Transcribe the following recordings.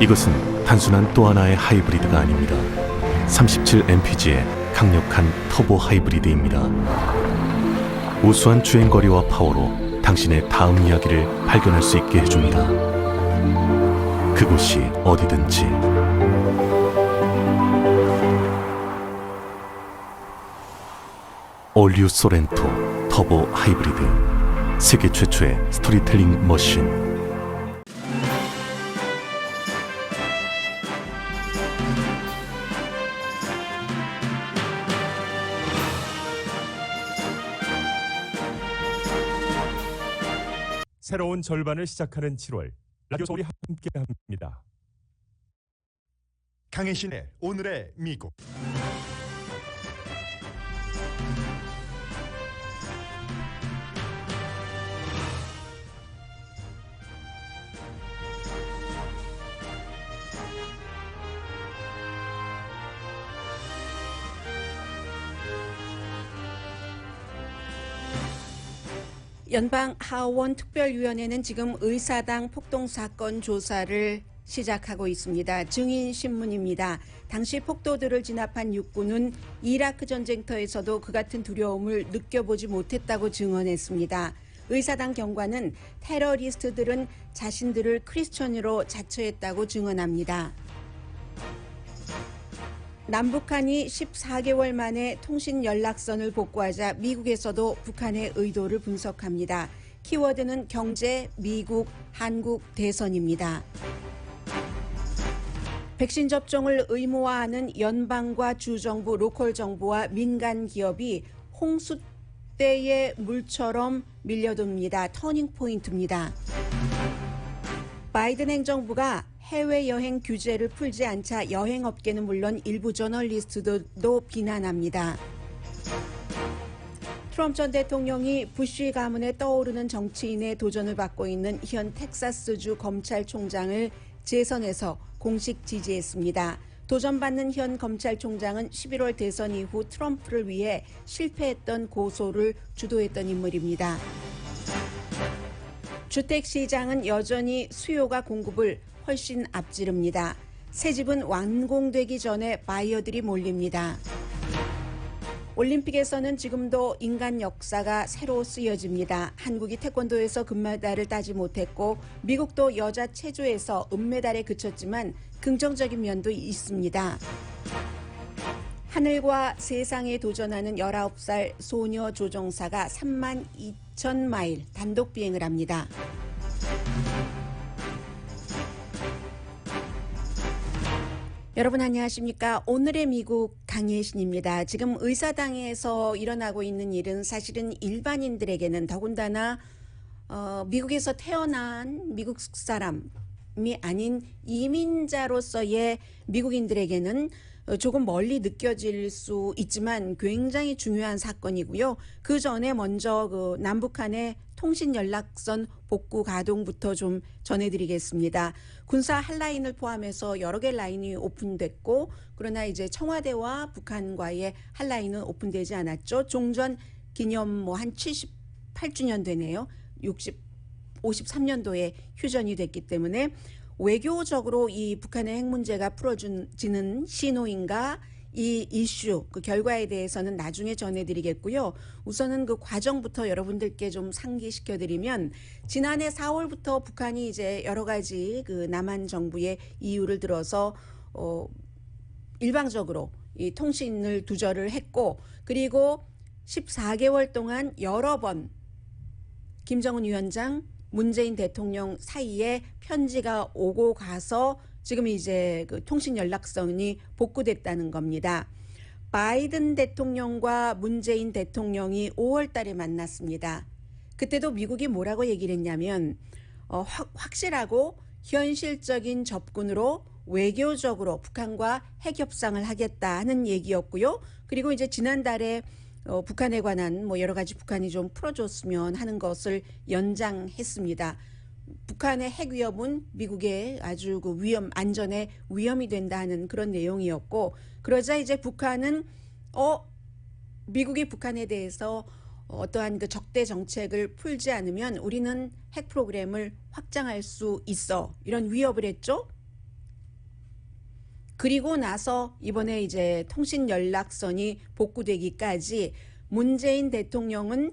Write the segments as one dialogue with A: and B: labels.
A: 이것은 단순한 또 하나의 하이브리드가 아닙니다. 37mpg의 강력한 터보 하이브리드입니다. 우수한 주행거리와 파워로 당신의 다음 이야기를 발견할 수 있게 해줍니다. 그곳이 어디든지. 올류 소렌토 터보 하이브리드, 세계 최초의 스토리텔링 머신.
B: 새로운 절반을 시작하는 7월, 라디오 소울이 함께합니다.
C: 강혜신의 오늘의 미국.
D: 연방 하원 특별위원회는 지금 의사당 폭동 사건 조사를 시작하고 있습니다. 증인 신문입니다. 당시 폭도들을 진압한 육군은 이라크 전쟁터에서도 그 같은 두려움을 느껴보지 못했다고 증언했습니다. 의사당 경관은 테러리스트들은 자신들을 크리스천으로 자처했다고 증언합니다. 남북한이 14개월 만에 통신 연락선을 복구하자 미국에서도 북한의 의도를 분석합니다. 키워드는 경제, 미국, 한국, 대선입니다. 백신 접종을 의무화하는 연방과 주정부, 로컬 정부와 민간 기업이 홍수 때의 물처럼 밀려듭니다. 터닝 포인트입니다. 바이든 행정부가 해외여행 규제를 풀지 않자 여행업계는 물론 일부 저널리스트들도 비난합니다. 트럼프 전 대통령이 부시 가문에 떠오르는 정치인의 도전을 받고 있는 현 텍사스주 검찰총장을 재선에서 공식 지지했습니다. 도전받는 현 검찰총장은 11월 대선 이후 트럼프를 위해 실패했던 고소를 주도했던 인물입니다. 주택시장은 여전히 수요가 공급을 훨씬 앞지릅니다. 새 집은 완공되기 전에 바이어들이 몰립니다. 올림픽에서는 지금도 인간 역사가 새로 쓰여집니다. 한국이 태권도에서 금메달을 따지 못했고 미국도 여자 체조에서 은메달에 그쳤지만 긍정적인 면도 있습니다. 하늘과 세상에 도전하는 19살 소녀 조종사가 32,000마일 단독 비행을 합니다. 여러분 안녕하십니까? 오늘의 미국 강혜신입니다. 지금 의사당에서 일어나고 있는 일은 사실은 일반인들에게는 더군다나 미국에서 태어난 미국 사람이 아닌 이민자로서의 미국인들에게는 조금 멀리 느껴질 수 있지만 굉장히 중요한 사건이고요. 그 전에 먼저 그 남북한의 통신 연락선 복구 가동부터 좀 전해드리겠습니다. 군사 한라인을 포함해서 여러 개 라인이 오픈됐고 그러나 이제 청와대와 북한과의 한라인은 오픈되지 않았죠. 종전 기념 한 78주년 되네요. 53년도에 휴전이 됐기 때문에 외교적으로 이 북한의 핵 문제가 풀어지는 신호인가 이 이슈 그 결과에 대해서는 나중에 전해드리겠고요. 우선은 그 과정부터 여러분들께 좀 상기시켜드리면 지난해 4월부터 북한이 이제 여러 가지 그 남한 정부의 이유를 들어서 일방적으로 이 통신을 두절을 했고 그리고 14개월 동안 여러 번 김정은 위원장 문재인 대통령 사이에 편지가 오고 가서 지금 이제 그 통신 연락선이 복구됐다는 겁니다. 바이든 대통령과 문재인 대통령이 5월 달에 만났습니다. 그때도 미국이 뭐라고 얘기를 했냐면 확실하고 현실적인 접근으로 외교적으로 북한과 핵 협상을 하겠다는 얘기였고요. 그리고 이제 지난달에 북한에 관한 여러 가지 북한이 좀 풀어줬으면 하는 것을 연장했습니다. 북한의 핵 위협은 미국의 아주 그 안전에 위험이 된다는 그런 내용이었고 그러자 이제 북한은 미국이 북한에 대해서 어떠한 그 적대 정책을 풀지 않으면 우리는 핵 프로그램을 확장할 수 있어 이런 위협을 했죠. 그리고 나서 이번에 이제 통신 연락선이 복구되기까지 문재인 대통령은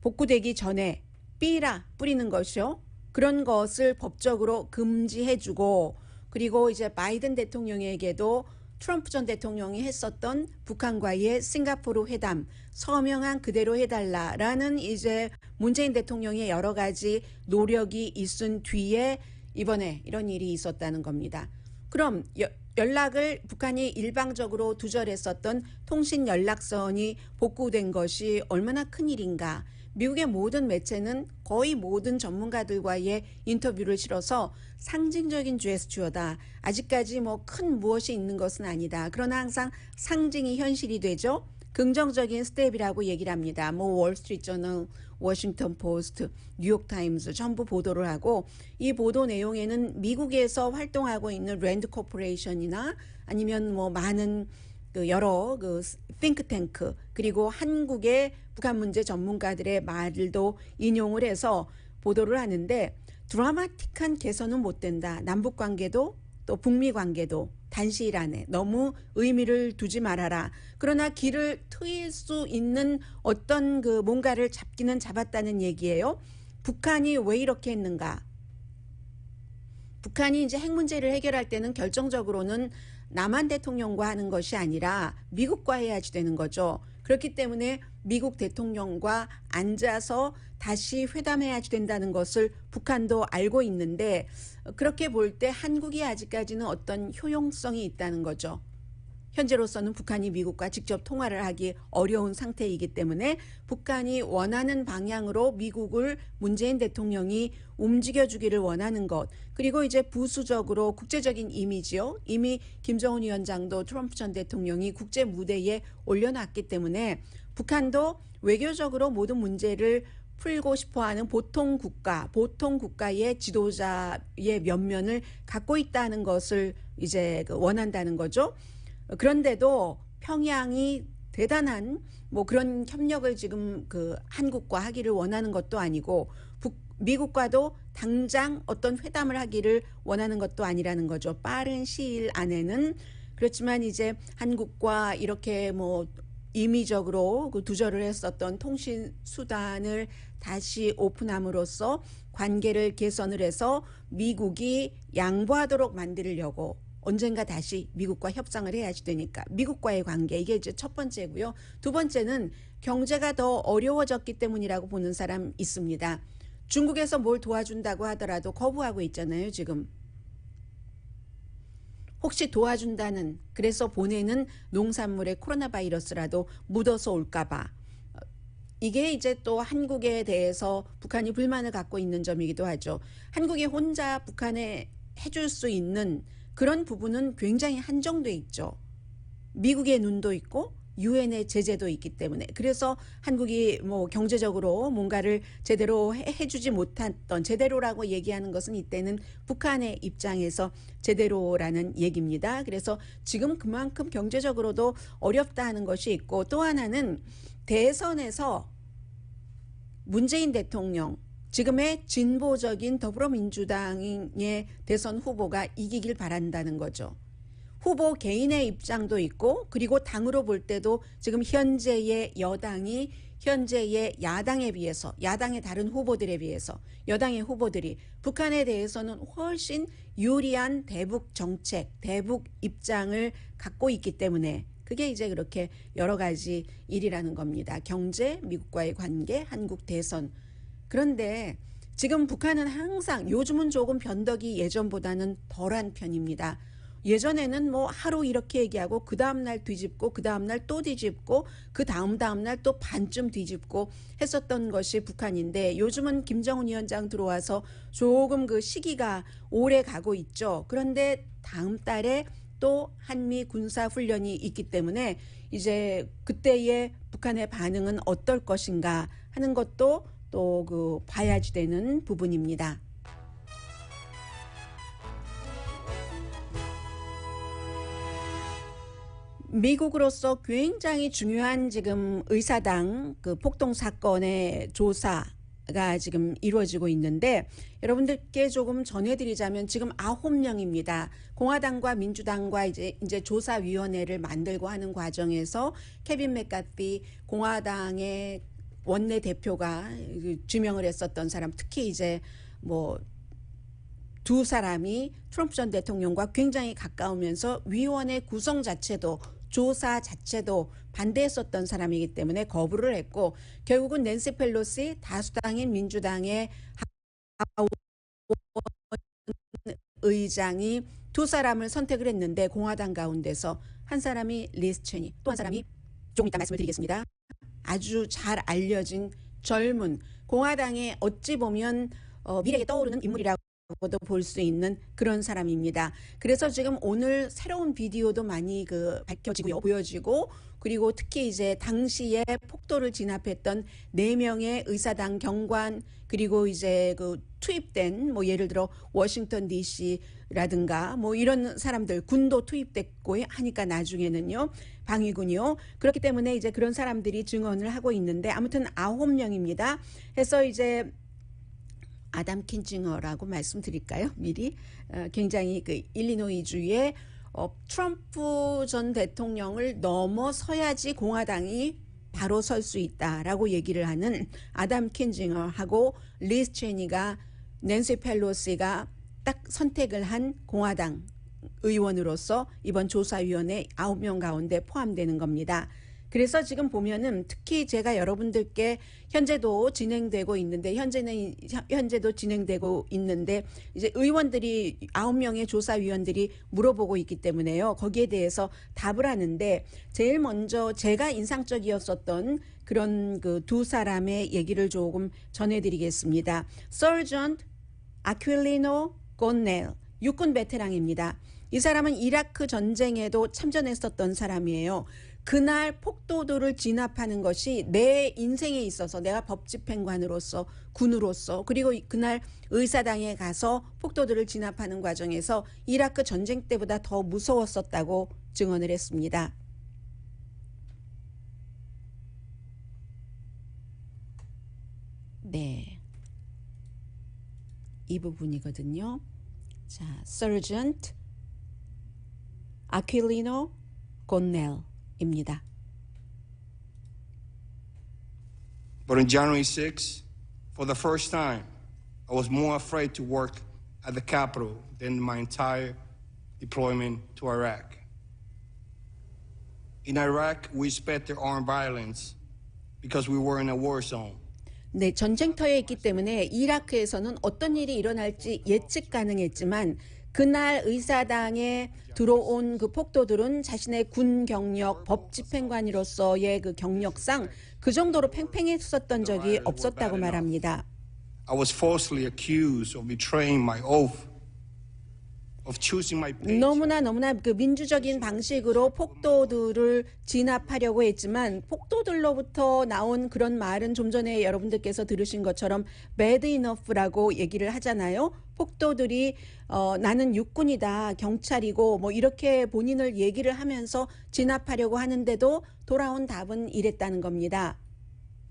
D: 복구되기 전에 삐라 뿌리는 것이요. 그런 것을 법적으로 금지해주고, 그리고 이제 바이든 대통령에게도 트럼프 전 대통령이 했었던 북한과의 싱가포르 회담 서명한 그대로 해달라라는 이제 문재인 대통령의 여러 가지 노력이 있은 뒤에 이번에 이런 일이 있었다는 겁니다. 그럼 연락을 북한이 일방적으로 두절했었던 통신 연락선이 복구된 것이 얼마나 큰 일인가. 미국의 모든 매체는 거의 모든 전문가들과의 인터뷰를 실어서 상징적인 제스처다. 아직까지 뭐 큰 무엇이 있는 것은 아니다. 그러나 항상 상징이 현실이 되죠. 긍정적인 스텝이라고 얘기를 합니다. 뭐 월스트리트저널, 워싱턴 포스트, 뉴욕타임즈 전부 보도를 하고, 이 보도 내용에는 미국에서 활동하고 있는 랜드 코퍼레이션이나 아니면 뭐 많은 그 여러 그 띵크탱크, 그리고 한국의 북한 문제 전문가들의 말도 인용을 해서 보도를 하는데, 드라마틱한 개선은 못 된다. 남북 관계도 또 북미 관계도 단시일 안에 너무 의미를 두지 말아라. 그러나 길을 트일 수 있는 어떤 그 뭔가를 잡기는 잡았다는 얘기예요. 북한이 왜 이렇게 했는가? 북한이 이제 핵 문제를 해결할 때는 결정적으로는 남한 대통령과 하는 것이 아니라 미국과 해야지 되는 거죠. 그렇기 때문에 미국 대통령과 앉아서 다시 회담해야지 된다는 것을 북한도 알고 있는데, 그렇게 볼 때 한국이 아직까지는 어떤 효용성이 있다는 거죠. 현재로서는 북한이 미국과 직접 통화를 하기 어려운 상태이기 때문에 북한이 원하는 방향으로 미국을 문재인 대통령이 움직여주기를 원하는 것, 그리고 이제 부수적으로 국제적인 이미지요. 이미 김정은 위원장도 트럼프 전 대통령이 국제 무대에 올려놨기 때문에 북한도 외교적으로 모든 문제를 풀고 싶어하는 보통 국가의 지도자의 면면을 갖고 있다는 것을 이제 원한다는 거죠. 그런데도 평양이 대단한 뭐 그런 협력을 지금 그 한국과 하기를 원하는 것도 아니고, 미국과도 당장 어떤 회담을 하기를 원하는 것도 아니라는 거죠. 빠른 시일 안에는. 그렇지만 이제 한국과 이렇게 뭐 임의적으로 그 두절을 했었던 통신 수단을 다시 오픈함으로써 관계를 개선을 해서 미국이 양보하도록 만들려고 언젠가 다시 미국과 협상을 해야지 되니까 미국과의 관계, 이게 이제 첫 번째고요. 두 번째는 경제가 더 어려워졌기 때문이라고 보는 사람 있습니다. 중국에서 뭘 도와준다고 하더라도 거부하고 있잖아요, 지금. 혹시 도와준다는, 그래서 보내는 농산물에 코로나 바이러스라도 묻어서 올까봐. 이게 이제 또 한국에 대해서 북한이 불만을 갖고 있는 점이기도 하죠. 한국이 혼자 북한에 해줄 수 있는 그런 부분은 굉장히 한정돼 있죠. 미국의 눈도 있고 유엔의 제재도 있기 때문에. 그래서 한국이 뭐 경제적으로 뭔가를 제대로 해주지 못했던, 제대로라고 얘기하는 것은 이때는 북한의 입장에서 제대로라는 얘기입니다. 그래서 지금 그만큼 경제적으로도 어렵다 하는 것이 있고, 또 하나는 대선에서 문재인 대통령, 지금의 진보적인 더불어민주당의 대선 후보가 이기길 바란다는 거죠. 후보 개인의 입장도 있고, 그리고 당으로 볼 때도 지금 현재의 여당이 현재의 야당에 비해서, 야당의 다른 후보들에 비해서 여당의 후보들이 북한에 대해서는 훨씬 유리한 대북 정책, 대북 입장을 갖고 있기 때문에 그게 이제 그렇게 여러 가지 일이라는 겁니다. 경제, 미국과의 관계, 한국 대선. 그런데 지금 북한은 항상, 요즘은 조금 변덕이 예전보다는 덜한 편입니다. 예전에는 뭐 하루 이렇게 얘기하고 그 다음날 뒤집고 그 다음날 또 뒤집고 그 다음날 또 반쯤 뒤집고 했었던 것이 북한인데, 요즘은 김정은 위원장 들어와서 조금 그 시기가 오래 가고 있죠. 그런데 다음 달에 또 한미 군사훈련이 있기 때문에 이제 그때의 북한의 반응은 어떨 것인가 하는 것도 또 그 봐야지 되는 부분입니다. 미국으로서 굉장히 중요한 지금 의사당 그 폭동 사건의 조사, 가 지금 이루어지고 있는데 여러분들께 조금 전해드리자면 지금 9명입니다. 공화당과 민주당과 이제 조사위원회를 만들고 하는 과정에서 케빈 맥카티 공화당의 원내 대표가 지명을 했었던 사람, 특히 이제 뭐 두 사람이 트럼프 전 대통령과 굉장히 가까우면서 위원회 구성 자체도 조사 자체도 반대했었던 사람이기 때문에 거부를 했고 결국은 낸시 펠로시 다수당인 민주당의 의장이 두 사람을 선택을 했는데 공화당 가운데서 한 사람이 리즈 체니, 또 한 사람이 조금 이따 말씀을 드리겠습니다. 아주 잘 알려진 젊은 공화당에 어찌 보면 미래에 떠오르는 인물이라고 도 볼 수 있는 그런 사람입니다. 그래서 지금 오늘 새로운 비디오도 많이 밝혀지고요, 보여지고 그리고 특히 이제 당시에 폭도를 진압했던 4명의 의사당 경관 그리고 이제 투입된 뭐 예를 들어 워싱턴 DC라든가 뭐 이런 사람들 군도 투입됐고 하니까 나중에는요 방위군이요. 그렇기 때문에 이제 그런 사람들이 증언을 하고 있는데 아무튼 9명입니다. 해서 이제 아담 킨징어라고 말씀드릴까요? 미리 굉장히 일리노이주의 트럼프 전 대통령을 넘어서야지 공화당이 바로 설 수 있다라고 얘기를 하는 아담 킨징어하고 리즈 체니가 낸시 펠로시가 딱 선택을 한 공화당 의원으로서 이번 조사위원회 9명 가운데 포함되는 겁니다. 그래서 지금 보면은 특히 제가 여러분들께 현재도 진행되고 있는데 현재도 진행되고 있는데 이제 의원들이 9명의 조사위원들이 물어보고 있기 때문에요. 거기에 대해서 답을 하는데 제일 먼저 제가 인상적이었었던 그런 두 사람의 얘기를 조금 전해드리겠습니다. 서전트 아퀴리노 곤넬 육군 베테랑입니다. 이 사람은 이라크 전쟁에도 참전했었던 사람이에요. 그날 폭도들을 진압하는 것이 내 인생에 있어서 내가 법집행관으로서 군으로서 그리고 그날 의사당에 가서 폭도들을 진압하는 과정에서 이라크 전쟁 때보다 더 무서웠었다고 증언을 했습니다. 네, 이 부분이거든요. 자, Sergeant Aquilino Gonell 입니다.
E: But on January 6, for the first time, I was more afraid to work at the Capitol than my entire deployment to Iraq. In Iraq, we expected armed violence because we were in a war zone.
D: 네, 전쟁터에 있기 때문에 이라크에서는 어떤 일이 일어날지 예측 가능했지만 그날 의사당에 들어온 폭도들은 자신의 군 경력, 법 집행관으로서의 경력상 그 정도로 팽팽했었던 적이 없었다고 말합니다.
E: I was falsely accused of betraying my oath, of choosing my paycheck.
D: 너무나 민주적인 방식으로 폭도들을 진압하려고 했지만 폭도들로부터 나온 그런 말은 좀 전에 여러분들께서 들으신 것처럼 bad enough라고 얘기를 하잖아요. 폭도들이 나는 육군이다, 경찰이고 뭐 이렇게 본인을 얘기를 하면서 진압하려고 하는데도 돌아온 답은 이랬다는 겁니다.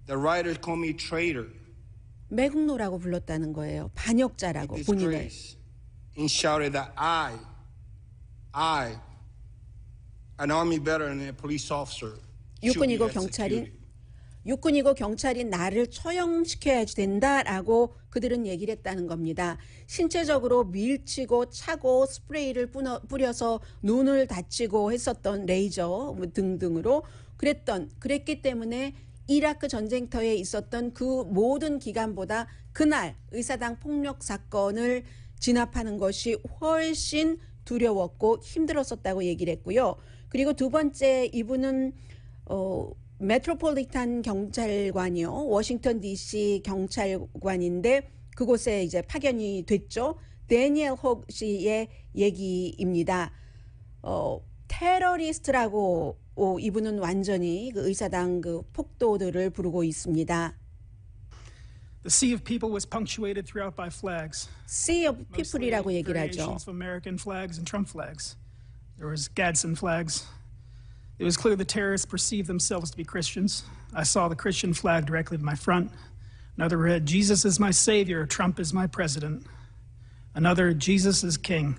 E: The writers call me traitor.
D: 매국노라고 불렀다는 거예요. 반역자라고 본인을.
E: And shouted that I, an army veteran and a police officer,
D: 육군이고 경찰인 나를 처형시켜야 된다라고 그들은 얘기를 했다는 겁니다. 신체적으로 밀치고 차고 스프레이를 뿌려서 눈을 다치고 했었던 레이저 등등으로 그랬기 때문에 이라크 전쟁터에 있었던 그 모든 기간보다 그날 의사당 폭력 사건을 진압하는 것이 훨씬 두려웠고 힘들었었다고 얘기를 했고요. 그리고 두 번째 이분은 메트로폴리탄 경찰관이요. 워싱턴 DC 경찰관인데 그곳에 이제 파견이 됐죠. 데니엘 혹 씨의 얘기입니다. 테러리스트라고 이분은 완전히 의사당 폭도들을 부르고 있습니다.
F: The sea of people was punctuated throughout by flags.
D: Sea of people이라고 얘기를 하죠.
F: Variations of American flags and Trump flags. There was Gadsden flags. It was clear the terrorists perceived themselves to be Christians. I saw the Christian flag directly to my front. Another read, Jesus is my savior, Trump is my president. Another, Jesus is king.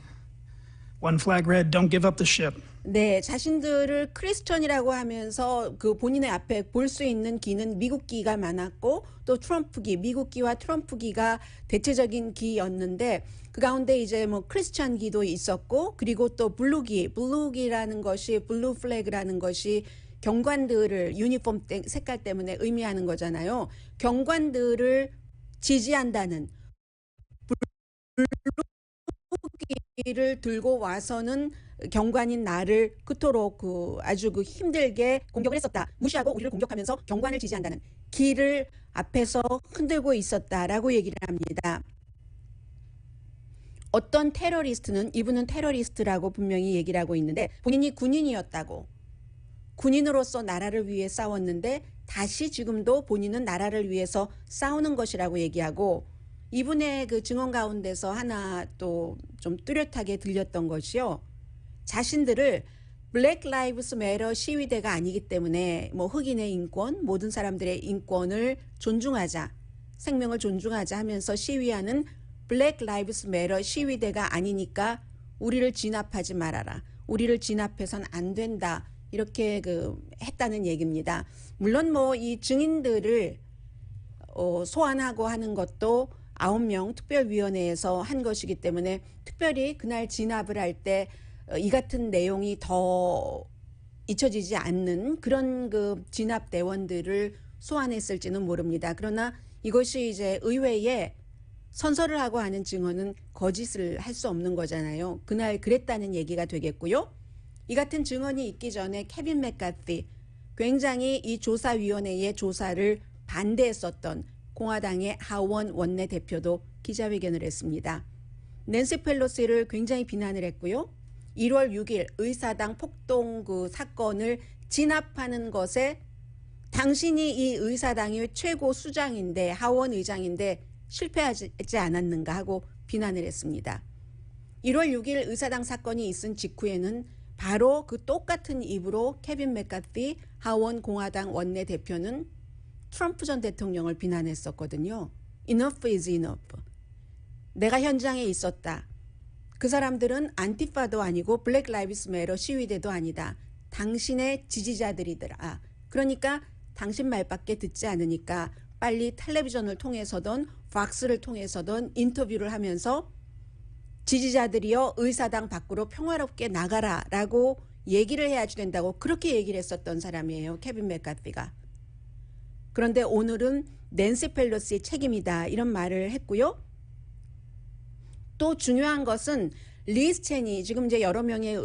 F: One flag read, don't give up the ship.
D: 네, 자신들을 크리스천이라고 하면서 그 본인의 앞에 볼 수 있는 기는 미국기가 많았고 또 트럼프기, 미국기와 트럼프기가 대체적인 기였는데 그 가운데 이제 뭐 크리스천기도 있었고 그리고 또 블루기라는 것이 블루 플래그라는 것이 경관들을 유니폼 색깔 때문에 의미하는 거잖아요. 경관들을 지지한다는 블루기를 들고 와서는 경관인 나를 그토록 아주 힘들게 공격을 했었다. 무시하고 우리를 공격하면서 경관을 지지한다는 기를 앞에서 흔들고 있었다라고 얘기를 합니다. 어떤 테러리스트는 이분은 테러리스트라고 분명히 얘기를 하고 있는데 본인이 군인이었다고 군인으로서 나라를 위해 싸웠는데 다시 지금도 본인은 나라를 위해서 싸우는 것이라고 얘기하고 이분의 그 증언 가운데서 하나 또 좀 뚜렷하게 들렸던 것이요. 자신들을 블랙 라이브스 매터 시위대가 아니기 때문에 뭐 흑인의 인권, 모든 사람들의 인권을 존중하자, 생명을 존중하자 하면서 시위하는 블랙 라이브스 매터 시위대가 아니니까 우리를 진압하지 말아라. 우리를 진압해선 안 된다. 이렇게 했다는 얘기입니다. 물론 뭐 이 증인들을 소환하고 하는 것도 9명 특별위원회에서 한 것이기 때문에 특별히 그날 진압을 할 때 이 같은 내용이 더 잊혀지지 않는 그런 진압 대원들을 소환했을지는 모릅니다. 그러나 이것이 이제 의회에 선서를 하고 하는 증언은 거짓을 할 수 없는 거잖아요. 그날 그랬다는 얘기가 되겠고요. 이 같은 증언이 있기 전에 케빈 맥카티, 굉장히 이 조사위원회의 조사를 반대했었던 공화당의 하원 원내대표도 기자회견을 했습니다. 낸시 펠로시를 굉장히 비난을 했고요. 1월 6일 의사당 폭동 사건을 진압하는 것에 당신이 이 의사당의 최고 수장인데 하원 의장인데 실패하지 않았는가 하고 비난을 했습니다. 1월 6일 의사당 사건이 있은 직후에는 바로 그 똑같은 입으로 케빈 맥카티 하원 공화당 원내대표는 트럼프 전 대통령을 비난했었거든요. Enough is enough. 내가 현장에 있었다. 그 사람들은 안티파도 아니고 블랙 라이브스 매터 시위대도 아니다. 당신의 지지자들이더라. 그러니까 당신 말밖에 듣지 않으니까 빨리 텔레비전을 통해서든 팍스를 통해서든 인터뷰를 하면서 지지자들이여 의사당 밖으로 평화롭게 나가라 라고 얘기를 해야지 된다고 그렇게 얘기를 했었던 사람이에요. 케빈 맥카티가. 그런데 오늘은 낸시 펠로시의 책임이다 이런 말을 했고요. 또 중요한 것은 리즈 체니 지금 이제 여러 명의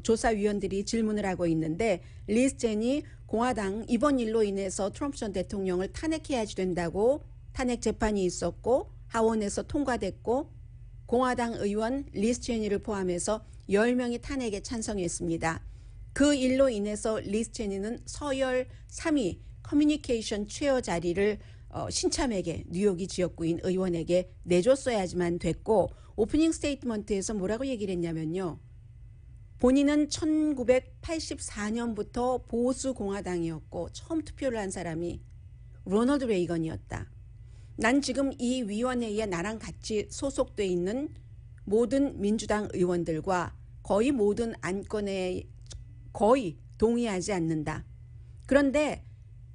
D: 조사위원들이 질문을 하고 있는데 리즈 체니 공화당 이번 일로 인해서 트럼프 전 대통령을 탄핵해야지 된다고 탄핵 재판이 있었고 하원에서 통과됐고 공화당 의원 리즈 체니를 포함해서 10명이 탄핵에 찬성했습니다. 그 일로 인해서 리즈 체니는 서열 3위 커뮤니케이션 최어 자리를 신참에게 뉴욕이 지역구인 의원에게 내줬어야지만 됐고 오프닝 스테이트먼트에서 뭐라고 얘기를 했냐면요. 본인은 1984년부터 보수 공화당이었고 처음 투표를 한 사람이 로널드 레이건이었다. 난 지금 이 위원회에 나랑 같이 소속돼 있는 모든 민주당 의원들과 거의 모든 안건에 거의 동의하지 않는다. 그런데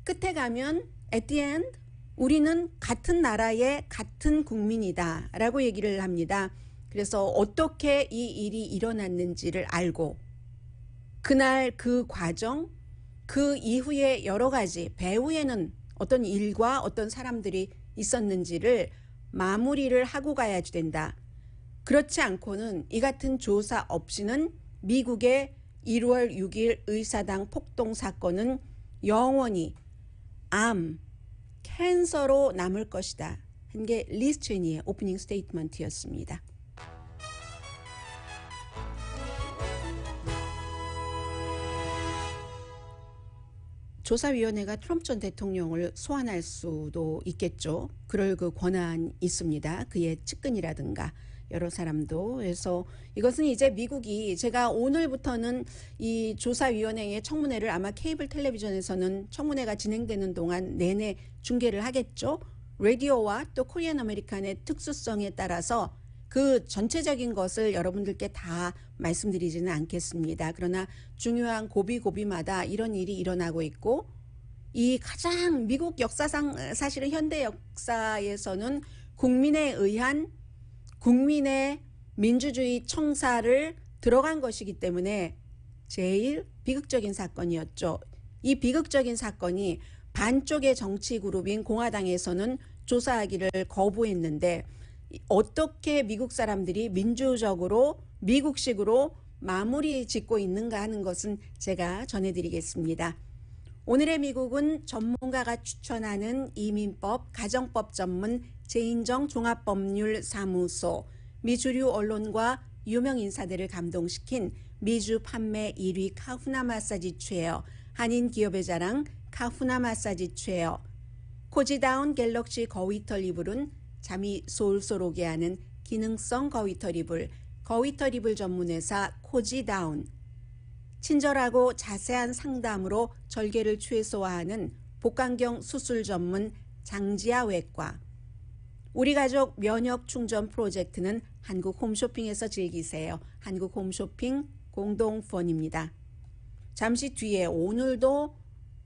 D: 끝에 가면 at the end 우리는 같은 나라의 같은 국민이다 라고 얘기를 합니다. 그래서 어떻게 이 일이 일어났는지를 알고 그날 그 과정 그 이후에 여러 가지 배후에는 어떤 일과 어떤 사람들이 있었는지를 마무리를 하고 가야지 된다. 그렇지 않고는 이 같은 조사 없이는 미국의 1월 6일 의사당 폭동 사건은 영원히 캔서로 남을 것이다. 한 게 리즈 체니의 오프닝 스테이트먼트였습니다. 조사위원회가 트럼프 전 대통령을 소환할 수도 있겠죠. 그럴 권한이 있습니다. 그의 측근이라든가 여러 사람도. 그래서 이것은 이제 미국이 제가 오늘부터는 이 조사위원회의 청문회를 아마 케이블 텔레비전에서는 청문회가 진행되는 동안 내내 중계를 하겠죠. 라디오와 또 코리안 아메리칸의 특수성에 따라서 그 전체적인 것을 여러분들께 다 말씀드리지는 않겠습니다. 그러나 중요한 고비고비마다 이런 일이 일어나고 있고, 이 가장 미국 역사상 사실은 현대 역사에서는 국민에 의한 국민의 민주주의 청사를 들어간 것이기 때문에 제일 비극적인 사건이었죠. 이 비극적인 사건이 반쪽의 정치 그룹인 공화당에서는 조사하기를 거부했는데, 어떻게 미국 사람들이 민주적으로 미국식으로 마무리 짓고 있는가 하는 것은 제가 전해드리겠습니다. 오늘의 미국은 전문가가 추천하는 이민법, 가정법 전문 제인정 종합법률사무소, 미주류 언론과 유명 인사들을 감동시킨 미주 판매 1위 카후나 마사지 체어, 한인 기업의 자랑 카후나 마사지 체어, 코지다운 갤럭시 거위털 이불은 잠이 솔솔 오게 하는 기능성 거위털 이불, 거위털 이불 전문회사 코지다운, 친절하고 자세한 상담으로 절개를 최소화하는 복강경 수술 전문 장지아 외과, 우리 가족 면역 충전 프로젝트는 한국 홈쇼핑에서 즐기세요. 한국 홈쇼핑 공동펀입니다. 잠시 뒤에 오늘도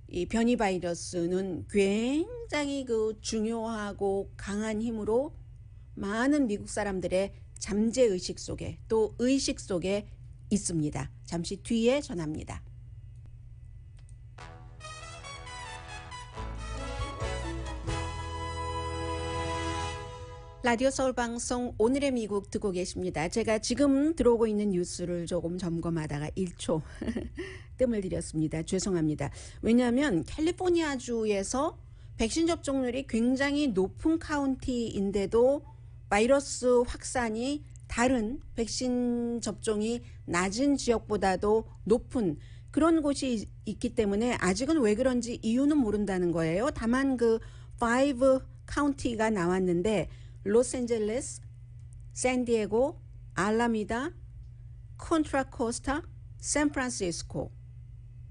D: 이 변이 바이러스는 굉장히 그 중요하고 강한 힘으로 많은 미국 사람들의 잠재 의식 속에 또 의식 속에 있습니다. 잠시 뒤에 전합니다. 라디오 서울 방송 오늘의 미국 듣고 계십니다. 제가 지금 들어오고 있는 뉴스를 조금 점검하다가 1초 뜸을 들였습니다. 죄송합니다. 왜냐하면 캘리포니아주에서 백신 접종률이 굉장히 높은 카운티인데도 바이러스 확산이 다른 백신 접종이 낮은 지역보다도 높은 그런 곳이 있기 때문에 아직은 왜 그런지 이유는 모른다는 거예요. 다만 그 5 카운티가 나왔는데 로스앤젤레스, 샌디에고, 알라미다, 콘트라코스타, 샌프란시스코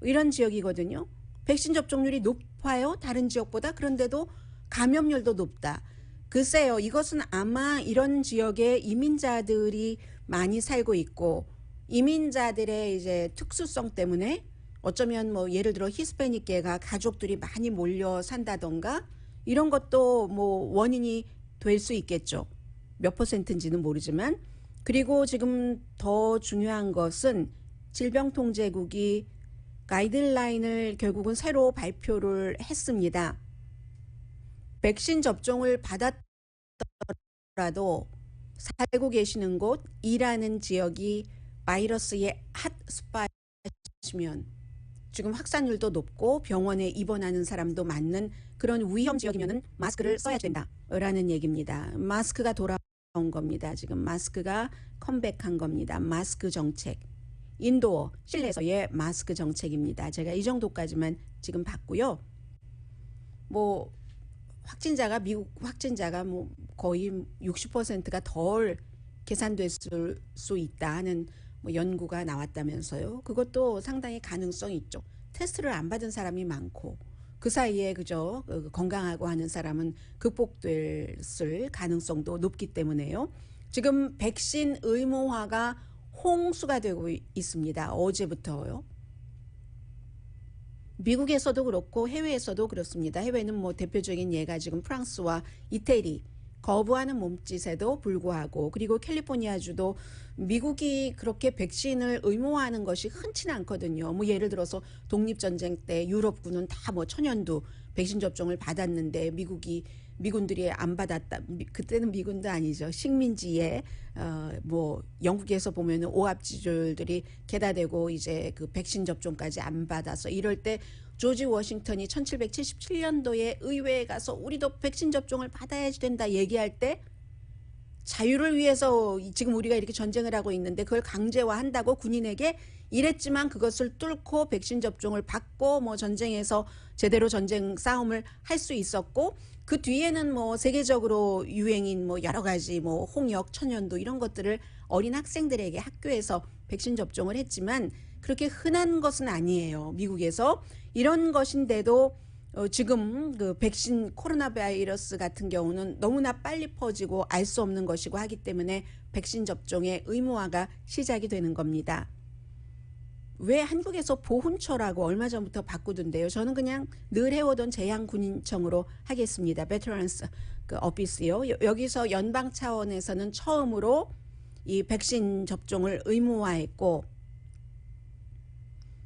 D: 이런 지역이거든요. 백신 접종률이 높아요. 다른 지역보다. 그런데도 감염률도 높다. 글쎄요. 이것은 아마 이런 지역에 이민자들이 많이 살고 있고 이민자들의 이제 특수성 때문에 어쩌면 뭐 예를 들어 히스패닉계가 가족들이 많이 몰려 산다던가 이런 것도 뭐 원인이 될 수 있겠죠. 몇 %인지는 모르지만. 그리고 지금 더 중요한 것은 질병통제국이 가이드라인을 결국은 새로 발표를 했습니다. 백신 접종을 받았더라도 살고 계시는 곳, 일하는 지역이 바이러스의 핫스팟이면 지금 확산율도 높고 병원에 입원하는 사람도 많은 그런 위험 지역이면 마스크를 써야 된다라는 얘기입니다. 마스크가 돌아온 겁니다. 지금 마스크가 컴백한 겁니다. 마스크 정책. 인도어, 실내에서의 마스크 정책입니다. 제가 이 정도까지만 지금 봤고요. 뭐 확진자가 미국 확진자가 뭐 거의 60%가 덜 계산됐을 수 있다 하는 뭐 연구가 나왔다면서요. 그것도 상당히 가능성이 있죠. 테스트를 안 받은 사람이 많고 그 사이에 그저 건강하고 하는 사람은 극복될 가능성도 높기 때문에요. 지금 백신 의무화가 홍수가 되고 있습니다. 어제부터요. 미국에서도 그렇고 해외에서도 그렇습니다. 해외는 뭐 대표적인 예가 지금 프랑스와 이태리 거부하는 몸짓에도 불구하고 그리고 캘리포니아주도 미국이 그렇게 백신을 의무화하는 것이 흔치는 않거든요. 뭐 예를 들어서 독립전쟁 때 유럽군은 다 뭐 천연두 백신 접종을 받았는데 미군들이 안 받았다. 그때는 미군도 아니죠. 식민지에 뭐 영국에서 보면은 오합지졸들이 개다되고 이제 그 백신 접종까지 안 받아서 이럴 때 조지 워싱턴이 1777년도에 의회에 가서 우리도 백신 접종을 받아야 된다 얘기할 때 자유를 위해서 지금 우리가 이렇게 전쟁을 하고 있는데 그걸 강제화한다고 군인에게 이랬지만 그것을 뚫고 백신 접종을 받고 뭐 전쟁에서 제대로 전쟁 싸움을 할 수 있었고 그 뒤에는 뭐 세계적으로 유행인 뭐 여러 가지 뭐 홍역, 천연두 이런 것들을 어린 학생들에게 학교에서 백신 접종을 했지만 그렇게 흔한 것은 아니에요. 미국에서 이런 것인데도 지금 그 백신 코로나 바이러스 같은 경우는 너무나 빨리 퍼지고 알 수 없는 것이고 하기 때문에 백신 접종의 의무화가 시작이 되는 겁니다. 왜 한국에서 보훈처라고 얼마 전부터 바꾸던데요. 저는 그냥 늘 해오던 제향군인청으로 하겠습니다. 베테런스 그 어피스요. 여기서 연방 차원에서는 처음으로 이 백신 접종을 의무화했고,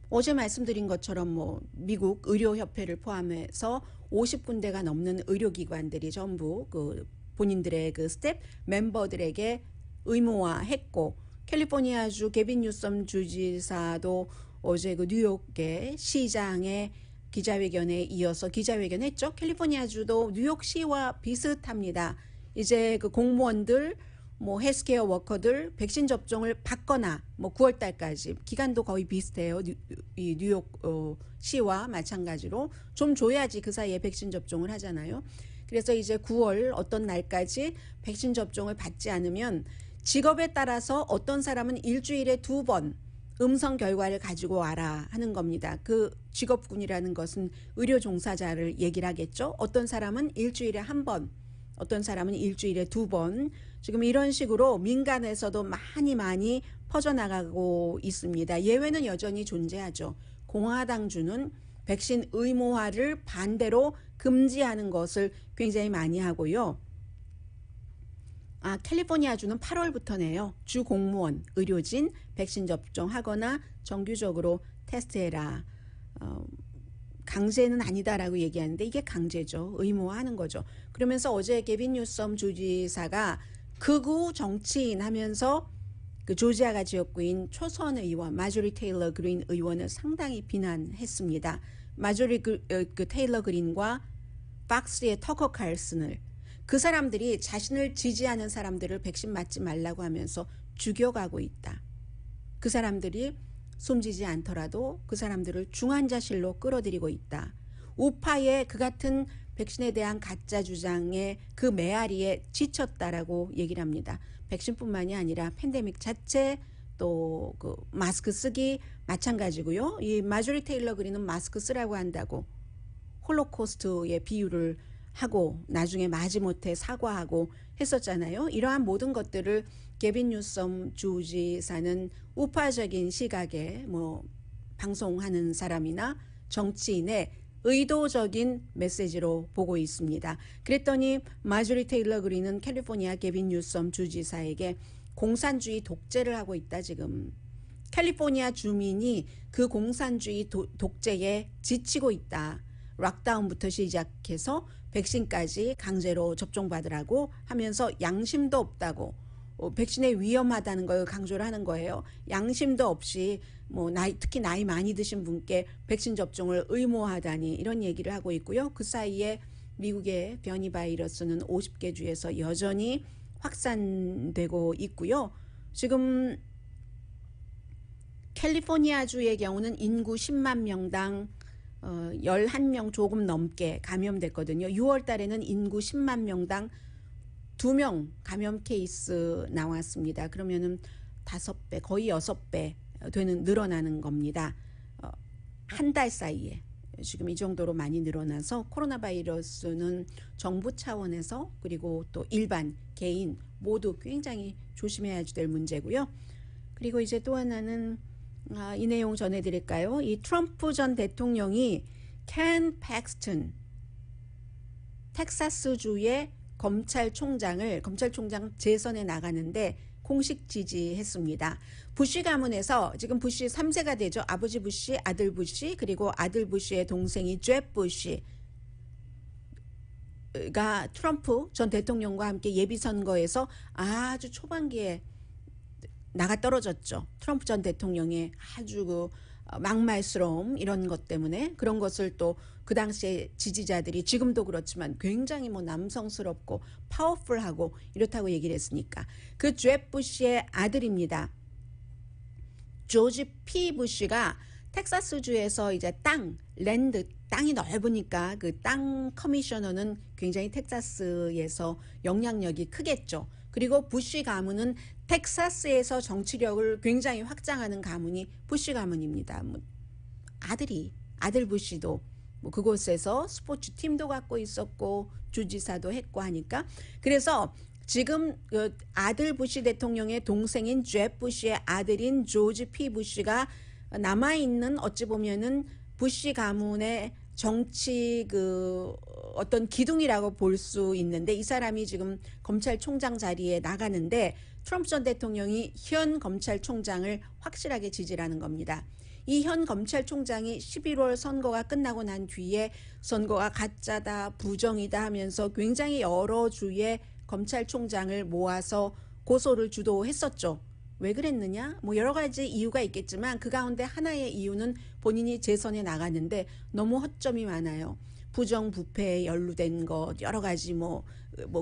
D: 어제 말씀드린 것처럼 뭐 미국 의료협회를 포함해서 50군데가 넘는 의료기관들이 전부 그 본인들의 그 스텝 멤버들에게 의무화했고, 캘리포니아주 게빈 뉴섬 주지사도 어제 그 뉴욕의 시장의 기자회견에 이어서 기자회견했죠. 캘리포니아주도 뉴욕시와 비슷합니다. 이제 그 공무원들, 뭐 헬스케어 워커들 백신 접종을 받거나 뭐 9월 달까지 기간도 거의 비슷해요. 이 뉴욕 시와 마찬가지로 좀 줘야지 그 사이에 백신 접종을 하잖아요. 그래서 이제 9월 어떤 날까지 백신 접종을 받지 않으면 직업에 따라서 어떤 사람은 일주일에 2번 음성 결과를 가지고 와라 하는 겁니다. 그 직업군이라는 것은 의료 종사자를 얘기를 하겠죠. 어떤 사람은 일주일에 1번, 어떤 사람은 일주일에 2번, 지금 이런 식으로 민간에서도 많이 퍼져나가고 있습니다. 예외는 여전히 존재하죠. 공화당주는 백신 의무화를 반대로 금지하는 것을 굉장히 많이 하고요. 캘리포니아주는 8월부터네요. 주 공무원, 의료진 백신 접종하거나 정규적으로 테스트해라. 강제는 아니다라고 얘기하는데 이게 강제죠. 의무화하는 거죠. 그러면서 어제 게빈 뉴섬 주지사가 극우 정치인 하면서 그 조지아가 지역구인 초선 의원 마조리 테일러 그린 의원을 상당히 비난했습니다. 마조리 테일러 그린과 박스의 터커 칼슨을, 그 사람들이 자신을 지지하는 사람들을 백신 맞지 말라고 하면서 죽여가고 있다. 그 사람들이 숨지지 않더라도 그 사람들을 중환자실로 끌어들이고 있다. 우파의 그 같은 백신에 대한 가짜 주장에 그 메아리에 지쳤다라고 얘기를 합니다. 백신뿐만이 아니라 팬데믹 자체, 또 그 마스크 쓰기 마찬가지고요. 이 마조리 테일러 그린은 마스크 쓰라고 한다고 홀로코스트의 비유를 하고 나중에 마지못해 사과하고 했었잖아요. 이러한 모든 것들을 게빈 뉴섬 주지사는 우파적인 시각에 뭐 방송하는 사람이나 정치인의 의도적인 메시지로 보고 있습니다. 그랬더니 마조리 테일러 그린은 캘리포니아 게빈 뉴섬 주지사에게 공산주의 독재를 하고 있다. 지금 캘리포니아 주민이 그 공산주의 독재에 지치고 있다. 락다운부터 시작해서 백신까지 강제로 접종받으라고 하면서 양심도 없다고, 백신에 위험하다는 걸 강조를 하는 거예요. 양심도 없이 뭐 특히 나이 많이 드신 분께 백신 접종을 의무화하다니, 이런 얘기를 하고 있고요. 그 사이에 미국의 변이 바이러스는 50개 주에서 여전히 확산되고 있고요. 지금 캘리포니아주의 경우는 인구 10만 명당 11명 조금 넘게 감염됐거든요. 6월 달에는 인구 10만 명당 2명 감염 케이스 나왔습니다. 그러면은 5배, 거의 6배 되는 늘어나는 겁니다. 한 달 사이에 지금 이 정도로 많이 늘어나서 코로나 바이러스는 정부 차원에서 그리고 또 일반 개인 모두 굉장히 조심해야 될 문제고요. 그리고 이제 또 하나는 이 내용 전해드릴까요? 이 트럼프 전 대통령이 켄 팩스턴 텍사스주의 검찰총 재선에 나가는데 공식 지지했습니다. 부시 가문에서 지금 부시 3세가 되죠. 아버지 부시, 아들 부시, 그리고 아들 부시의 동생이 잽 부시가 트럼프 전 대통령과 함께 예비선거에서 아주 초반기에 나가 떨어졌죠. 트럼프 전 대통령의 아주 그 막말스러움, 이런 것 때문에, 그런 것을 또 그 당시에 지지자들이 지금도 그렇지만 굉장히 뭐 남성스럽고 파워풀하고 이렇다고 얘기를 했으니까. 그 잽 부시의 아들입니다. 조지 P 부시가 텍사스주에서 이제 땅이 넓으니까 그 땅 커미셔너는 굉장히 텍사스에서 영향력이 크겠죠. 그리고 부시 가문은 텍사스에서 정치력을 굉장히 확장하는 가문이 부시 가문입니다. 아들 부시도 뭐 그곳에서 스포츠 팀도 갖고 있었고 주지사도 했고 하니까 그래서 지금 그 아들 부시 대통령의 동생인 제프 부시의 아들인 조지 P 부시가 남아 있는 어찌 보면은 부시 가문의 정치 그 어떤 기둥이라고 볼 수 있는데 이 사람이 지금 검찰총장 자리에 나가는데 트럼프 전 대통령이 현 검찰총장을 확실하게 지지하는 겁니다. 이 현 검찰총장이 11월 선거가 끝나고 난 뒤에 선거가 가짜다, 부정이다 하면서 굉장히 여러 주의 검찰총장을 모아서 고소를 주도했었죠. 왜 그랬느냐? 뭐 여러 가지 이유가 있겠지만 그 가운데 하나의 이유는 본인이 재선에 나갔는데 너무 허점이 많아요. 부정부패에 연루된 것, 여러 가지 뭐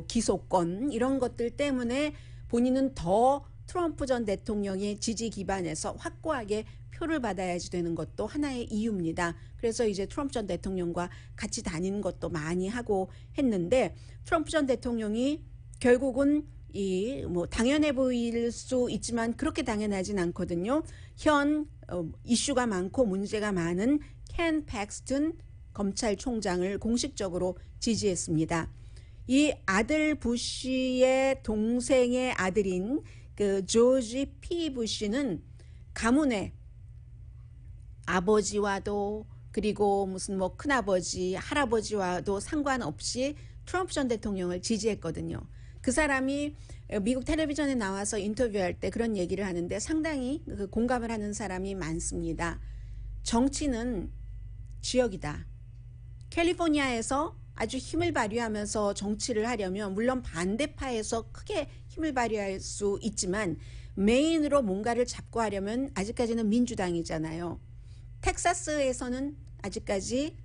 D: 기소권 이런 것들 때문에 본인은 더 트럼프 전 대통령의 지지 기반에서 확고하게 표를 받아야지 되는 것도 하나의 이유입니다. 그래서 이제 트럼프 전 대통령과 같이 다니는 것도 많이 하고 했는데 트럼프 전 대통령이 결국은 뭐 당연해 보일 수 있지만 그렇게 당연하진 않거든요. 현 이슈가 많고 문제가 많은 켄 팩스턴 검찰총장을 공식적으로 지지했습니다. 이 아들 부시의 동생의 아들인 그 조지 P 부시는 가문의 아버지와도 그리고 무슨 뭐 큰아버지, 할아버지와도 상관없이 트럼프 전 대통령을 지지했거든요. 그 사람이 미국 텔레비전에 나와서 인터뷰할 때 그런 얘기를 하는데 상당히 공감을 하는 사람이 많습니다. 정치는 지역이다. 캘리포니아에서 아주 힘을 발휘하면서 정치를 하려면 물론 반대파에서 크게 힘을 발휘할 수 있지만 메인으로 뭔가를 잡고 하려면 아직까지는 민주당이잖아요. 텍사스에서는 아직까지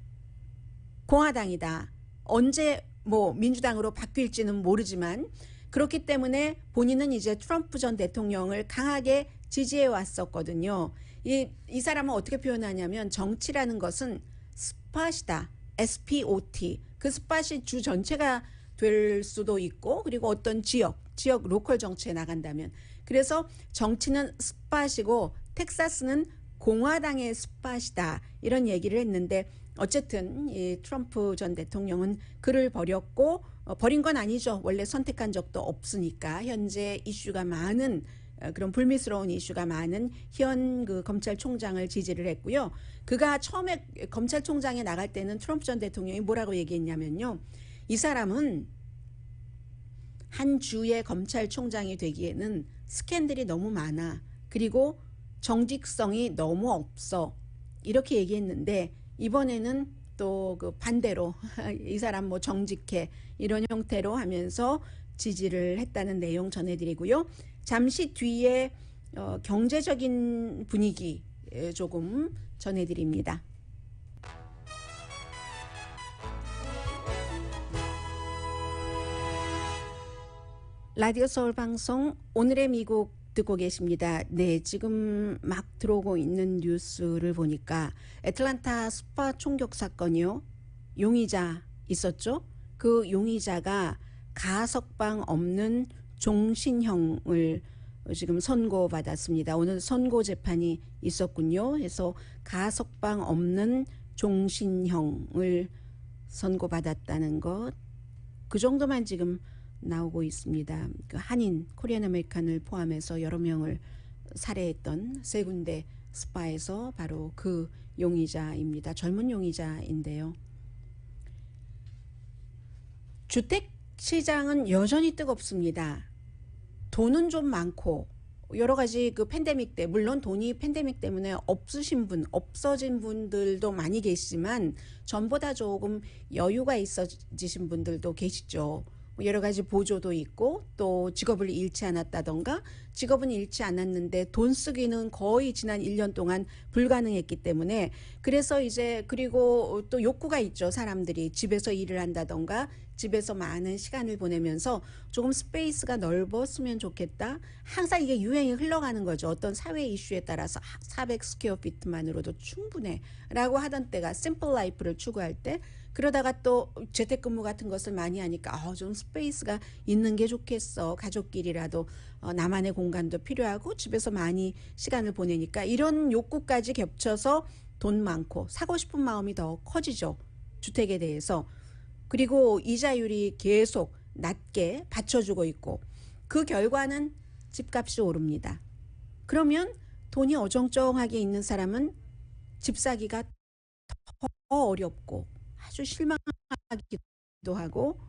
D: 공화당이다. 언제 뭐 민주당으로 바뀔지는 모르지만 그렇기 때문에 본인은 이제 트럼프 전 대통령을 강하게 지지해 왔었거든요. 이 사람은 어떻게 표현하냐면 정치라는 것은 스팟이다. SPOT. 그 스팟이 주 전체가 될 수도 있고 그리고 어떤 지역 로컬 정치에 나간다면 그래서 정치는 스팟이고 텍사스는 공화당의 스팟이다. 이런 얘기를 했는데 어쨌든 이 트럼프 전 대통령은 그를 버렸고 버린 건 아니죠. 원래 선택한 적도 없으니까 현재 이슈가 많은 그런 불미스러운 이슈가 많은 현 그 검찰총장을 지지를 했고요. 그가 처음에 검찰총장에 나갈 때는 트럼프 전 대통령이 뭐라고 얘기했냐면요. 이 사람은 한 주의 검찰총장이 되기에는 스캔들이 너무 많아. 그리고 정직성이 너무 없어. 이렇게 얘기했는데 이번에는 또 그 반대로 이 사람 뭐 정직해 이런 형태로 하면서 지지를 했다는 내용 전해드리고요. 잠시 뒤에 경제적인 분위기 조금 전해드립니다. 라디오 서울 방송 오늘의 미국 듣고 계십니다. 네, 지금 막 들어오고 있는 뉴스를 보니까 애틀랜타 스파 총격 사건이요. 용의자 있었죠? 그 용의자가 가석방 없는 종신형을 지금 선고받았습니다. 오늘 선고 재판이 있었군요. 그래서 가석방 없는 종신형을 선고받았다는 것. 그 정도만 지금 나오고 있습니다. 그 한인 코리안 아메리칸을 포함해서 여러 명을 살해했던 세 군데 스파에서 바로 그 용의자입니다. 젊은 용의자인데요. 주택 시장은 여전히 뜨겁습니다. 돈은 좀 많고 여러 가지 그 팬데믹 때 물론 돈이 팬데믹 때문에 없어진 분들도 많이 계시지만 전보다 조금 여유가 있어지신 분들도 계시죠. 여러 가지 보조도 있고 또 직업을 잃지 않았다던가 직업은 잃지 않았는데 돈 쓰기는 거의 지난 1년 동안 불가능했기 때문에 그래서 이제 그리고 또 욕구가 있죠. 사람들이 집에서 일을 한다던가 집에서 많은 시간을 보내면서 조금 스페이스가 넓었으면 좋겠다. 항상 이게 유행이 흘러가는 거죠. 어떤 사회 이슈에 따라서 400 스퀘어 피트만으로도 충분해 라고 하던 때가 심플 라이프를 추구할 때 그러다가 또 재택근무 같은 것을 많이 하니까 좀 스페이스가 있는 게 좋겠어. 가족끼리라도 나만의 공간도 필요하고 집에서 많이 시간을 보내니까 이런 욕구까지 겹쳐서 돈 많고 사고 싶은 마음이 더 커지죠. 주택에 대해서. 그리고 이자율이 계속 낮게 받쳐주고 있고 그 결과는 집값이 오릅니다. 그러면 돈이 어정쩡하게 있는 사람은 집 사기가 더 어렵고 아주 실망하기도 하고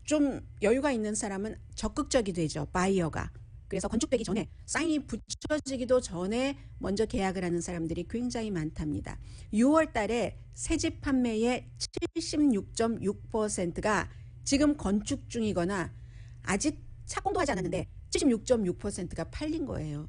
D: 좀 여유가 있는 사람은 적극적이 되죠. 바이어가. 그래서 건축되기 전에 사인이 붙여지기도 전에 먼저 계약을 하는 사람들이 굉장히 많답니다. 6월 달에 새집 판매의 76.6%가 지금 건축 중이거나 아직 착공도 하지 않았는데 76.6%가 팔린 거예요.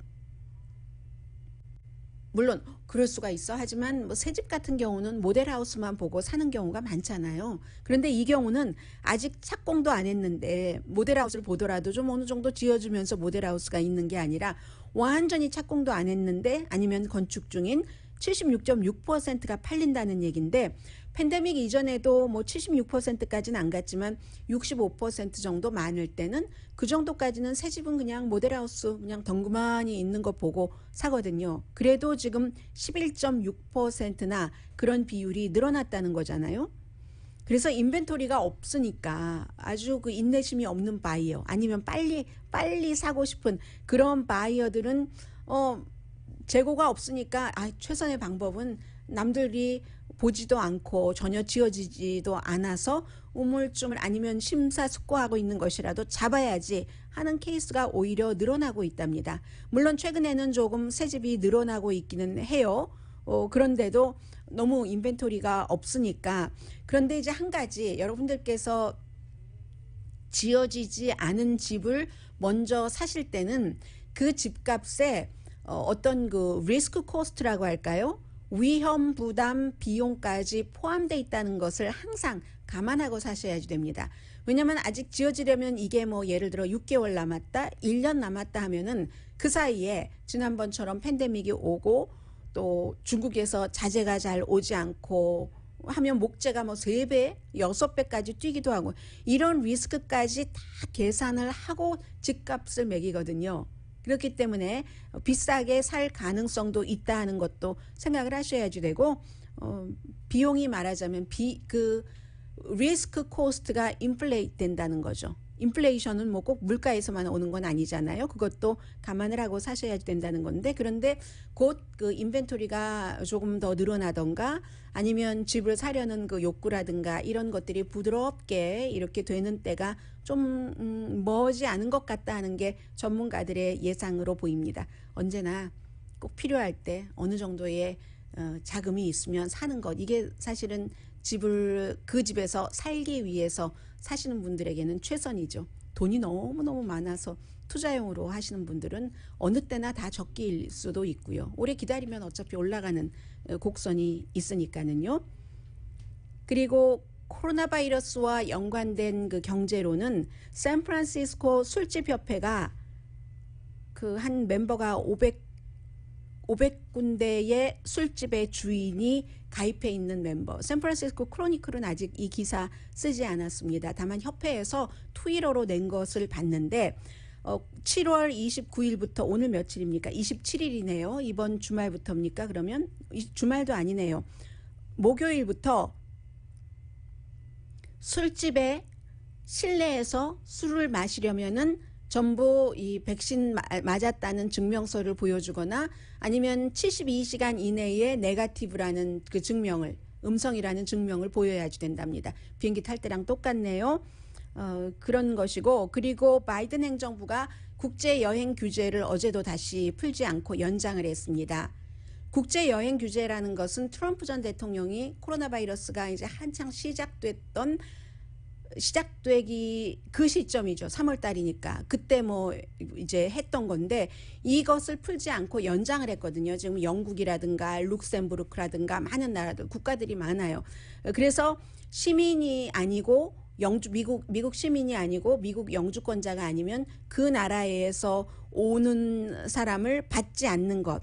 D: 물론 그럴 수가 있어. 하지만 뭐 새집 같은 경우는 모델하우스만 보고 사는 경우가 많잖아요. 그런데 이 경우는 아직 착공도 안 했는데 모델하우스를 보더라도 좀 어느 정도 지어주면서 모델하우스가 있는 게 아니라 완전히 착공도 안 했는데 아니면 건축 중인 76.6%가 팔린다는 얘기인데 팬데믹 이전에도 뭐 76%까지는 안 갔지만 65% 정도 많을 때는 그 정도까지는 새 집은 그냥 모델하우스 그냥 덩그마니 있는 거 보고 사거든요. 그래도 지금 11.6%나 그런 비율이 늘어났다는 거잖아요. 그래서 인벤토리가 없으니까 아주 그 인내심이 없는 바이어 아니면 빨리 사고 싶은 그런 바이어들은 재고가 없으니까 최선의 방법은 남들이 보지도 않고 전혀 지어지지도 않아서 우물쭈물 아니면 심사숙고하고 있는 것이라도 잡아야지 하는 케이스가 오히려 늘어나고 있답니다. 물론 최근에는 조금 새집이 늘어나고 있기는 해요. 그런데도 너무 인벤토리가 없으니까. 그런데 이제 한 가지 여러분들께서 지어지지 않은 집을 먼저 사실 때는 그 집값에 어떤 그 리스크 코스트라고 할까요? 위험 부담 비용까지 포함되어 있다는 것을 항상 감안하고 사셔야지 됩니다. 왜냐하면 아직 지어지려면 이게 뭐 예를 들어 6개월 남았다, 1년 남았다 하면은 그 사이에 지난번처럼 팬데믹이 오고 또 중국에서 자재가 잘 오지 않고 하면 목재가 뭐 3배, 6배까지 뛰기도 하고 이런 리스크까지 다 계산을 하고 집값을 매기거든요. 그렇기 때문에 비싸게 살 가능성도 있다는 것도 생각을 하셔야지 되고 비용이 말하자면 그 리스크 코스트가 인플레이트 된다는 거죠. 인플레이션은 뭐 꼭 물가에서만 오는 건 아니잖아요. 그것도 감안을 하고 사셔야 된다는 건데 그런데 곧 그 인벤토리가 조금 더 늘어나던가 아니면 집을 사려는 그 욕구라든가 이런 것들이 부드럽게 이렇게 되는 때가 좀 머지 않은 것 같다 하는 게 전문가들의 예상으로 보입니다. 언제나 꼭 필요할 때 어느 정도의 자금이 있으면 사는 것 이게 사실은 집을 그 집에서 살기 위해서 사시는 분들에게는 최선이죠. 돈이 너무너무 많아서 투자용으로 하시는 분들은 어느 때나 다 적기일 수도 있고요. 오래 기다리면 어차피 올라가는 곡선이 있으니까는요. 그리고 코로나 바이러스와 연관된 그 경제로는 샌프란시스코 술집 협회가 그 한 멤버가 500군데의 술집의 주인이 가입해 있는 멤버. 샌프란시스코 크로니클은 아직 이 기사 쓰지 않았습니다. 다만 협회에서 트위터로 낸 것을 봤는데 7월 29일부터 오늘 며칠입니까? 27일이네요. 이번 주말부터입니까? 그러면 주말도 아니네요. 목요일부터 술집에 실내에서 술을 마시려면은 전부 이 백신 맞았다는 증명서를 보여주거나 아니면 72시간 이내에 네거티브라는 그 증명을 음성이라는 증명을 보여야지 된답니다. 비행기 탈 때랑 똑같네요. 그런 것이고 그리고 바이든 행정부가 국제여행 규제를 어제도 다시 풀지 않고 연장을 했습니다. 국제여행 규제라는 것은 트럼프 전 대통령이 코로나 바이러스가 이제 한창 시작되기 그 시점이죠. 3월 달이니까 그때 뭐 이제 했던 건데 이것을 풀지 않고 연장을 했거든요. 지금 영국이라든가 룩셈부르크라든가 많은 나라들 국가들이 많아요. 그래서 시민이 아니고 미국 시민이 아니고 미국 영주권자가 아니면 그 나라에서 오는 사람을 받지 않는 것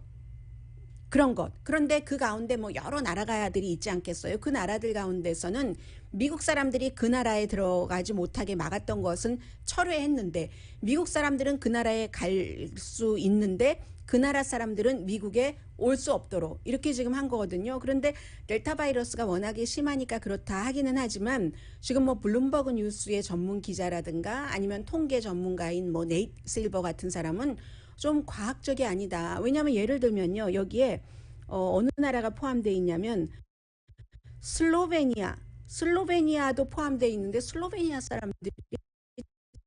D: 그런 것. 그런데 그 가운데 뭐 여러 나라들이 있지 않겠어요? 그 나라들 가운데서는 미국 사람들이 그 나라에 들어가지 못하게 막았던 것은 철회했는데 미국 사람들은 그 나라에 갈 수 있는데 그 나라 사람들은 미국에 올 수 없도록 이렇게 지금 한 거거든요. 그런데 델타 바이러스가 워낙에 심하니까 그렇다 하기는 하지만 지금 뭐 블룸버그 뉴스의 전문 기자라든가 아니면 통계 전문가인 뭐 네이트 실버 같은 사람은 좀 과학적이 아니다. 왜냐하면 예를 들면요. 여기에 어느 나라가 포함되어 있냐면 슬로베니아도 포함되어 있는데 슬로베니아 사람들이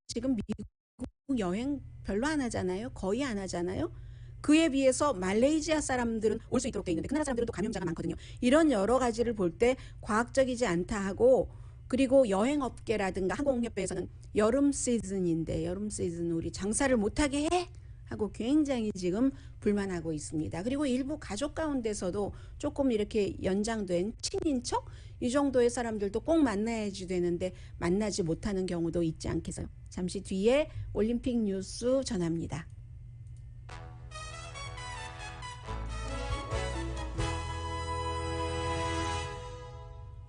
D: 지금 미국 여행 별로 안 하잖아요. 거의 안 하잖아요. 그에 비해서 말레이시아 사람들은 올 수 있도록 돼 있는데 그 나라 사람들은 또 감염자가 많거든요. 이런 여러 가지를 볼 때 과학적이지 않다 하고 그리고 여행업계라든가 항공협회에서는 여름 시즌인데 여름 시즌 우리 장사를 못하게 해? 하고 굉장히 지금 불만하고 있습니다. 그리고 일부 가족 가운데서도 조금 이렇게 연장된 친인척 이 정도의 사람들도 꼭 만나야지 되는데 만나지 못하는 경우도 있지 않겠어요. 잠시 뒤에 올림픽 뉴스 전합니다.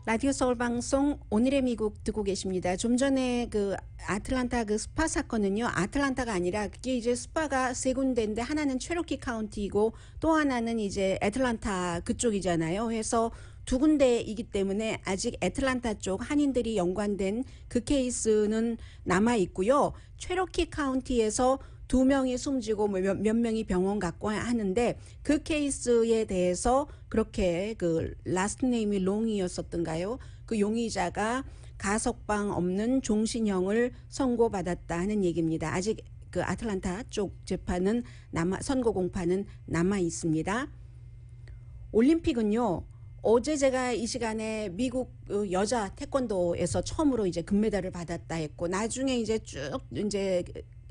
D: 라디오 서울 방송 오늘의 미국 듣고 계십니다. 좀 전에 그 아틀란타 그 스파 사건은요. 아틀란타가 아니라 그게 이제 스파가 세 군데인데 하나는 체로키 카운티이고 또 하나는 이제 애틀란타 그쪽이잖아요. 해서 두 군데이기 때문에 아직 애틀란타 쪽 한인들이 연관된 그 케이스는 남아 있고요. 체로키 카운티에서 2명이 숨지고 몇 명이 병원 갔고 하는데 그 케이스에 대해서 그렇게 그 라스트 네임이 롱이었었던가요? 그 용의자가 가석방 없는 종신형을 선고받았다 하는 얘기입니다. 아직 그 아틀란타 쪽 재판은 선고 공판은 남아 있습니다. 올림픽은요. 어제 제가 이 시간에 미국 여자 태권도에서 처음으로 이제 금메달을 받았다 했고 나중에 이제 쭉 이제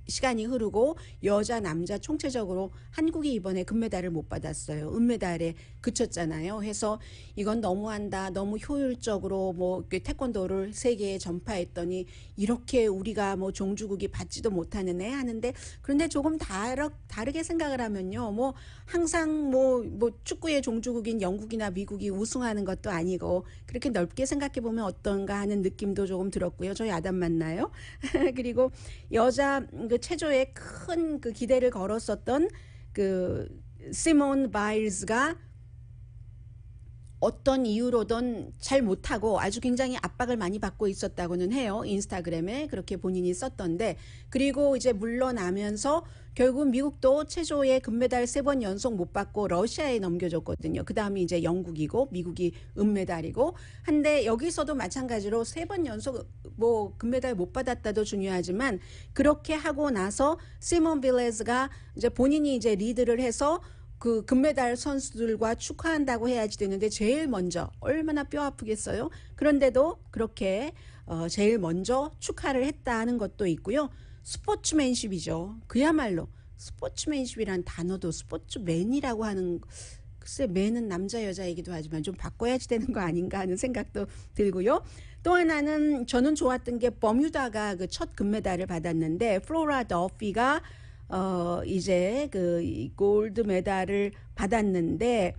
D: 시간이 흐르고 여자 남자 총체적으로 한국이 이번에 금메달을 못 받았어요. 은메달에 그쳤잖아요. 해서 이건 너무한다. 너무 효율적으로 뭐 태권도를 세계에 전파했더니 이렇게 우리가 뭐 종주국이 받지도 못하는 애 하는데 그런데 조금 다르게 생각을 하면요. 뭐 항상 뭐 축구의 종주국인 영국이나 미국이 우승하는 것도 아니고 그렇게 넓게 생각해 보면 어떤가 하는 느낌도 조금 들었고요. 저희 아담 맞나요? 그리고 여자 그 체조에 큰 그 기대를 걸었었던 그 시몬 바일즈가 어떤 이유로든 잘 못하고 아주 굉장히 압박을 많이 받고 있었다고는 해요. 인스타그램에 그렇게 본인이 썼던데 그리고 이제 물러나면서 결국 미국도 체조에 금메달 3번 연속 못 받고 러시아에 넘겨줬거든요. 그 다음이 이제 영국이고 미국이 은메달이고 한데 여기서도 마찬가지로 3번 연속 뭐 금메달 못 받았다도 중요하지만 그렇게 하고 나서 시몬 빌레즈가 이제 본인이 이제 리드를 해서 그 금메달 선수들과 축하한다고 해야지 되는데 제일 먼저 얼마나 뼈 아프겠어요. 그런데도 그렇게 제일 먼저 축하를 했다는 것도 있고요. 스포츠맨십이죠. 그야말로 스포츠맨십이란 단어도 스포츠맨이라고 하는 글쎄 맨은 남자 여자이기도 하지만 좀 바꿔야지 되는 거 아닌가 하는 생각도 들고요. 또 하나는 저는 좋았던 게 버뮤다가 그 첫 금메달을 받았는데 플로라 더피가 이제 그 골드 메달을 받았는데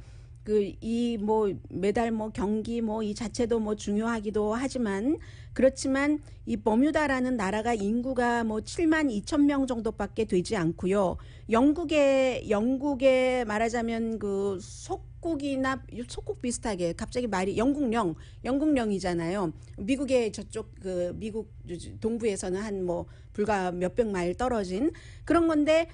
D: 그 이 뭐 메달 뭐 경기 뭐 이 자체도 뭐 중요하기도 하지만 그렇지만 이 버뮤다라는 나라가 인구가 뭐 7만 2천 명 정도밖에 되지 않고요. 영국에 말하자면 그 속국 비슷하게 갑자기 말이 영국령이잖아요. 미국의 저쪽 그 미국 동부에서는 한 뭐 불과 몇백 마일 떨어진 그런 건데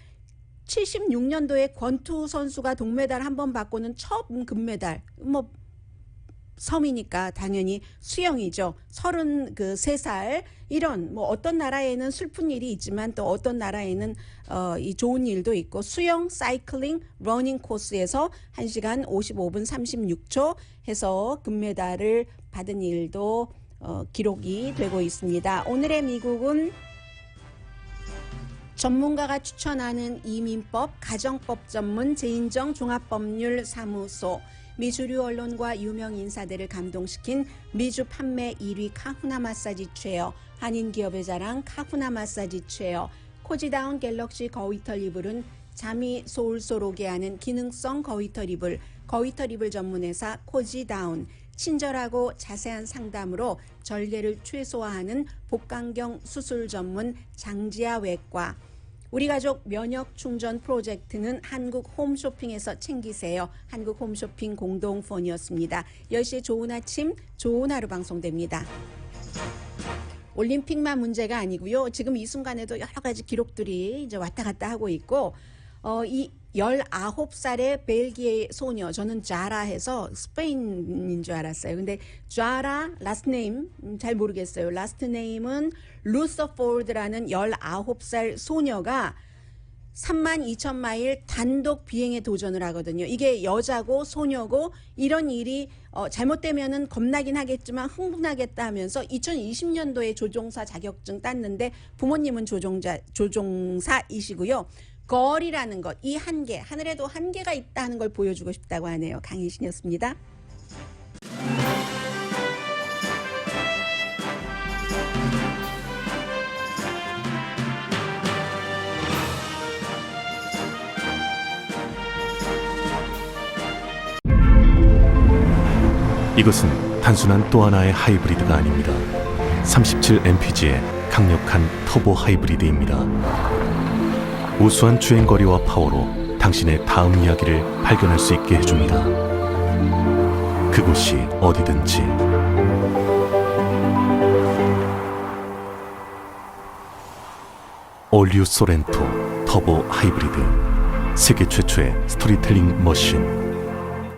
D: 76년도에 권투 선수가 동메달 한 번 받고는 첫 금메달 뭐 섬이니까 당연히 수영이죠. 33살 이런 뭐 어떤 나라에는 슬픈 일이 있지만 또 어떤 나라에는 이 좋은 일도 있고 수영, 사이클링, 러닝 코스에서 1시간 55분 36초 해서 금메달을 받은 일도 기록이 되고 있습니다. 오늘의 미국은 전문가가 추천하는 이민법, 가정법 전문 제인정 종합법률사무소, 미주류 언론과 유명 인사들을 감동시킨 미주 판매 1위 카후나 마사지 체어, 한인 기업의 자랑 카후나 마사지 체어, 코지다운 갤럭시 거위털 이불은 잠이 솔솔 오게 하는 기능성 거위털이불 전문회사 코지다운, 친절하고 자세한 상담으로 절개를 최소화하는 복강경 수술 전문 장지아 외과, 우리 가족 면역 충전 프로젝트는 한국 홈쇼핑에서 챙기세요. 한국 홈쇼핑 공동폰이었습니다. 10시에 좋은 아침, 좋은 하루 방송됩니다. 올림픽만 문제가 아니고요. 지금 이 순간에도 여러 가지 기록들이 이제 왔다 갔다 하고 있고, 이 19살의 벨기에 소녀, 저는 자라 해서 스페인인 줄 알았어요. 근데 자라 라스트 네임 잘 모르겠어요. 라스트 네임은 루서포드라는 19살 소녀가 32,000마일 단독 비행에 도전을 하거든요. 이게 여자고 소녀고 이런 일이 잘못되면은 겁나긴 하겠지만 흥분하겠다 하면서 2020년도에 조종사 자격증 땄는데 부모님은 조종사이시고요. 거리라는 것, 이 한계, 하늘에도 한계가 있다는 걸 보여주고 싶다고 하네요. 강희신이었습니다.
A: 이것은 단순한 또 하나의 하이브리드가 아닙니다. 37mpg의 강력한 터보 하이브리드입니다. 우수한 주행거리와 파워로 당신의 다음 이야기를 발견할 수 있게 해줍니다. 그곳이 어디든지. 올류 소렌토 터보 하이브리드, 세계 최초의 스토리텔링 머신.